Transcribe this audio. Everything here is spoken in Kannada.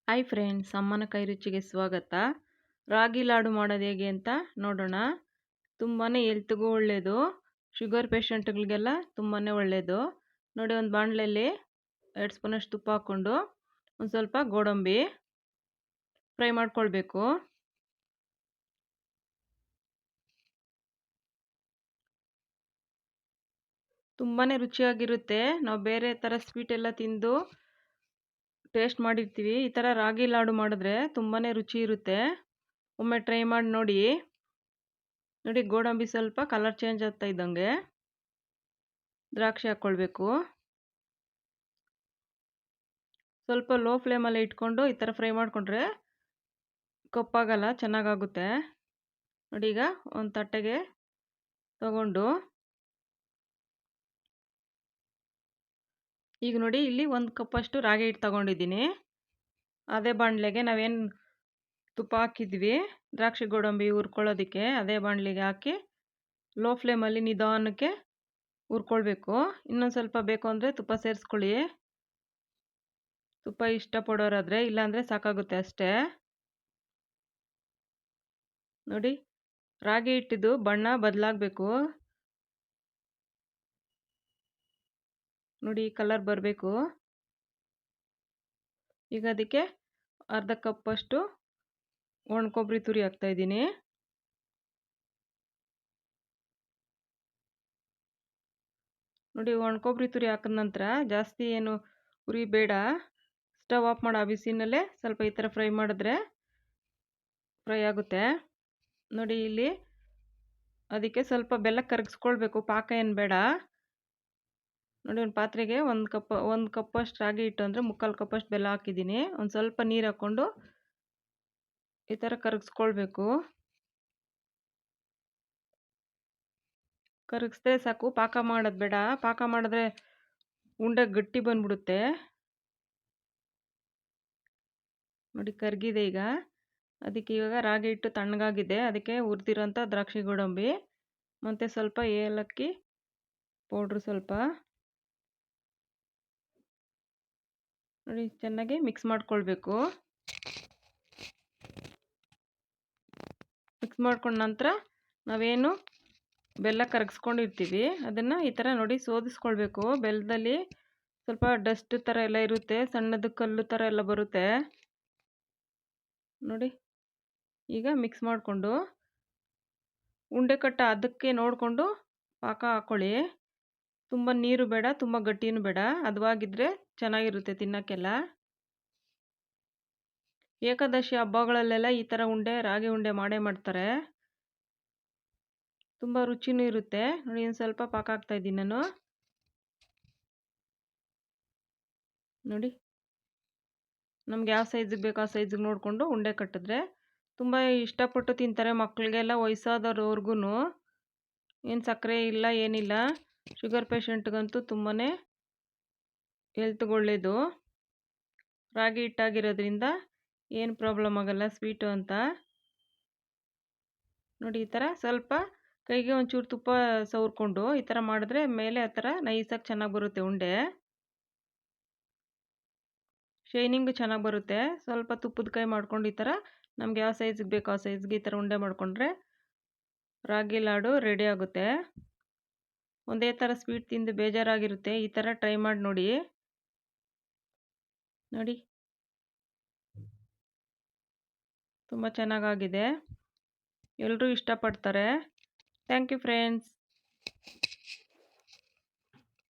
ಹಾಯ್ ಫ್ರೆಂಡ್ಸ್, ಅಮ್ಮನ ಕೈ ರುಚಿಗೆ ಸ್ವಾಗತ. ರಾಗಿ ಲಾಡು ಮಾಡೋದು ಹೇಗೆ ಅಂತ ನೋಡೋಣ. ತುಂಬಾ ಹೆಲ್ತ್ಗೂ ಒಳ್ಳೆಯದು, ಶುಗರ್ ಪೇಷಂಟ್ಗಳಿಗೆಲ್ಲ ತುಂಬಾ ಒಳ್ಳೆಯದು. ನೋಡಿ, ಒಂದು ಬಾಣಲೆಯಲ್ಲಿ 2 ಸ್ಪೂನಷ್ಟು ತುಪ್ಪ ಹಾಕ್ಕೊಂಡು ಒಂದು ಸ್ವಲ್ಪ ಗೋಡಂಬಿ ಫ್ರೈ ಮಾಡ್ಕೊಳ್ಬೇಕು. ತುಂಬಾ ರುಚಿಯಾಗಿರುತ್ತೆ. ನಾವು ಬೇರೆ ಥರ ಸ್ವೀಟ್ ಎಲ್ಲ ತಿಂದು ಟೇಸ್ಟ್ ಮಾಡಿರ್ತೀವಿ. ಈ ಥರ ರಾಗಿ ಲಾಡು ಮಾಡಿದ್ರೆ ತುಂಬಾ ರುಚಿ ಇರುತ್ತೆ. ಒಮ್ಮೆ ಟ್ರೈ ಮಾಡಿ ನೋಡಿ. ನೋಡಿ, ಗೋಡಂಬಿ ಸ್ವಲ್ಪ ಕಲರ್ ಚೇಂಜ್ ಆಗ್ತಾ ಇದ್ದಂಗೆ ದ್ರಾಕ್ಷಿ ಹಾಕ್ಕೊಳ್ಬೇಕು. ಸ್ವಲ್ಪ ಲೋ ಫ್ಲೇಮಲ್ಲಿ ಇಟ್ಕೊಂಡು ಈ ಥರ ಫ್ರೈ ಮಾಡಿಕೊಂಡ್ರೆ ಕಪ್ಪಾಗಲ್ಲ, ಚೆನ್ನಾಗಾಗುತ್ತೆ. ನೋಡಿ, ಈಗ ಒಂದು ತಟ್ಟೆಗೆ ತಗೊಂಡು ಈಗ ನೋಡಿ, ಇಲ್ಲಿ 1 ಕಪ್ಪಷ್ಟು ರಾಗಿ ಹಿಟ್ಟು ತಗೊಂಡಿದ್ದೀನಿ. ಅದೇ ಬಾಣಲೆಗೆ ನಾವೇನು ತುಪ್ಪ ಹಾಕಿದ್ವಿ ದ್ರಾಕ್ಷಿ ಗೋಡಂಬಿ ಹುರ್ಕೊಳ್ಳೋದಕ್ಕೆ, ಅದೇ ಬಾಣಲೆಗೆ ಹಾಕಿ ಲೋ ಫ್ಲೇಮಲ್ಲಿ ನಿಧಾನಕ್ಕೆ ಹುರ್ಕೊಳ್ಬೇಕು. ಇನ್ನೊಂದು ಸ್ವಲ್ಪ ಬೇಕು ಅಂದರೆ ತುಪ್ಪ ಸೇರಿಸ್ಕೊಳ್ಳಿ, ತುಪ್ಪ ಇಷ್ಟಪಡೋರಾದರೆ. ಇಲ್ಲಾಂದರೆ ಸಾಕಾಗುತ್ತೆ ಅಷ್ಟೇ. ನೋಡಿ, ರಾಗಿ ಹಿಟ್ಟಿದ್ದು ಬಣ್ಣ ಬದಲಾಗಬೇಕು. ನೋಡಿ, ಕಲರ್ ಬರಬೇಕು. ಈಗ ಅದಕ್ಕೆ ಅರ್ಧ ಕಪ್ಪಷ್ಟು ಒಣ ಕೊಬ್ಬರಿ ತುರಿ ಹಾಕ್ತಾ ಇದ್ದೀನಿ. ನೋಡಿ, ಒಣ ಕೊಬ್ಬರಿ ತುರಿ ಹಾಕಿದ ನಂತರ ಜಾಸ್ತಿ ಏನು ಉರಿ ಬೇಡ. ಸ್ಟವ್ ಆಫ್ ಮಾಡೋ ಬಿಸಿನಲ್ಲೇ ಸ್ವಲ್ಪ ಈ ಥರ ಫ್ರೈ ಮಾಡಿದ್ರೆ ಫ್ರೈ ಆಗುತ್ತೆ. ನೋಡಿ, ಇಲ್ಲಿ ಅದಕ್ಕೆ ಸ್ವಲ್ಪ ಬೆಲ್ಲ ಕರಗಿಸ್ಕೊಳ್ಬೇಕು, ಪಾಕ ಏನು ಬೇಡ. ನೋಡಿ, ಒಂದು ಪಾತ್ರೆಗೆ ಒಂದು ಕಪ್ಪಷ್ಟು ರಾಗಿ ಹಿಟ್ಟು ಅಂದರೆ 3/4 ಕಪ್ಪಷ್ಟು ಬೆಲ್ಲ ಹಾಕಿದ್ದೀನಿ. ಒಂದು ಸ್ವಲ್ಪ ನೀರು ಹಾಕ್ಕೊಂಡು ಈ ಥರ ಕರಗಿಸ್ಕೊಳ್ಬೇಕು. ಕರಗಿಸಿದ್ರೆ ಸಾಕು, ಪಾಕ ಮಾಡೋದು ಬೇಡ. ಪಾಕ ಮಾಡಿದ್ರೆ ಉಂಡೆ ಗಟ್ಟಿ ಬಂದ್ಬಿಡುತ್ತೆ. ನೋಡಿ, ಕರಗಿದೆ. ಈಗ ಅದಕ್ಕೆ ಇವಾಗ ರಾಗಿ ಹಿಟ್ಟು ತಣ್ಣಗಾಗಿದೆ, ಅದಕ್ಕೆ ಹುರಿದಿರೋಂಥ ದ್ರಾಕ್ಷಿ ಗೋಡಂಬಿ ಮತ್ತು ಸ್ವಲ್ಪ ಏಲಕ್ಕಿ ಪೌಡ್ರು ಸ್ವಲ್ಪ ನೋಡಿ ಚೆನ್ನಾಗಿ ಮಿಕ್ಸ್ ಮಾಡ್ಕೊಳ್ಬೇಕು. ಮಿಕ್ಸ್ ಮಾಡ್ಕೊಂಡ ನಂತರ ನಾವೇನು ಬೆಲ್ಲ ಕರಗಿಸ್ಕೊಂಡಿರ್ತೀವಿ ಅದನ್ನು ಈ ಥರ ನೋಡಿ ಸೋದಿಸ್ಕೊಳ್ಬೇಕು. ಬೆಲ್ಲದಲ್ಲಿ ಸ್ವಲ್ಪ ಡಸ್ಟ್ ಥರ ಎಲ್ಲ ಇರುತ್ತೆ, ಸಣ್ಣದು ಕಲ್ಲು ಥರ ಎಲ್ಲ ಬರುತ್ತೆ. ನೋಡಿ, ಈಗ ಮಿಕ್ಸ್ ಮಾಡಿಕೊಂಡು ಉಂಡೆ ಕಟ್ಟ ಅದಕ್ಕೆ ನೋಡಿಕೊಂಡು ಪಾಕ ಹಾಕ್ಕೊಳ್ಳಿ. ತುಂಬ ನೀರು ಬೇಡ, ತುಂಬ ಗಟ್ಟಿನೂ ಬೇಡ, ಹದವಾಗಿದ್ದರೆ ಚೆನ್ನಾಗಿರುತ್ತೆ ತಿನ್ನೋಕ್ಕೆಲ್ಲ. ಏಕಾದಶಿ ಹಬ್ಬಗಳಲ್ಲೆಲ್ಲ ಈ ಥರ ರಾಗಿ ಉಂಡೆ ಮಾಡೇ ಮಾಡ್ತಾರೆ. ತುಂಬ ರುಚಿನೂ ಇರುತ್ತೆ. ನೋಡಿ, ಒಂದು ಸ್ವಲ್ಪ ಪಾಕ ಹಾಕ್ತಾ ಇದ್ದೀನಿ ನಾನು. ನೋಡಿ, ನಮ್ಗೆ ಯಾವ ಸೈಜಿಗೆ ಬೇಕೋ ಆ ಸೈಜಿಗೆ ನೋಡಿಕೊಂಡು ಉಂಡೆ ಕಟ್ಟಿದ್ರೆ ತುಂಬ ಇಷ್ಟಪಟ್ಟು ತಿಂತಾರೆ. ಮಕ್ಕಳಿಗೆಲ್ಲ ವಯಸ್ಸಾದವ್ರವ್ರಿಗೂ, ಏನು ಸಕ್ಕರೆ ಇಲ್ಲ ಏನಿಲ್ಲ, ಶುಗರ್ ಪೇಷಂಟ್ಗಂತೂ ತುಂಬಾ ಹೆಲ್ತ್ಗೆ ಒಳ್ಳೆಯದು. ರಾಗಿ ಹಿಟ್ಟಾಗಿರೋದ್ರಿಂದ ಏನು ಪ್ರಾಬ್ಲಮ್ ಆಗಲ್ಲ ಸ್ವೀಟು ಅಂತ. ನೋಡಿ, ಈ ಥರ ಸ್ವಲ್ಪ ಕೈಗೆ ಒಂಚೂರು ತುಪ್ಪ ಸವರ್ಕೊಂಡು ಈ ಥರ ಮಾಡಿದ್ರೆ ಮೇಲೆ ಆ ಥರ ನೈಸಾಗಿ ಚೆನ್ನಾಗಿ ಬರುತ್ತೆ ಉಂಡೆ. ಶೈನಿಂಗು ಚೆನ್ನಾಗಿ ಬರುತ್ತೆ. ಸ್ವಲ್ಪ ತುಪ್ಪದ ಕೈ ಮಾಡ್ಕೊಂಡು ಈ ಥರ ನಮ್ಗೆ ಯಾವ ಸೈಜಿಗೆ ಬೇಕೋ ಆ ಸೈಜ್ಗೆ ಈ ಥರ ಉಂಡೆ ಮಾಡಿಕೊಂಡ್ರೆ ರಾಗಿ ಲಾಡು ರೆಡಿ ಆಗುತ್ತೆ. ಒಂದೇ ಥರ ಸ್ವೀಟ್ ತಿಂದು ಬೇಜಾರಾಗಿರುತ್ತೆ, ಈ ಥರ ಟ್ರೈ ಮಾಡಿ ನೋಡಿ. ನೋಡಿ, ತುಂಬ ಚೆನ್ನಾಗಾಗಿದೆ, ಎಲ್ಲರೂ ಇಷ್ಟಪಡ್ತಾರೆ. Thank you friends.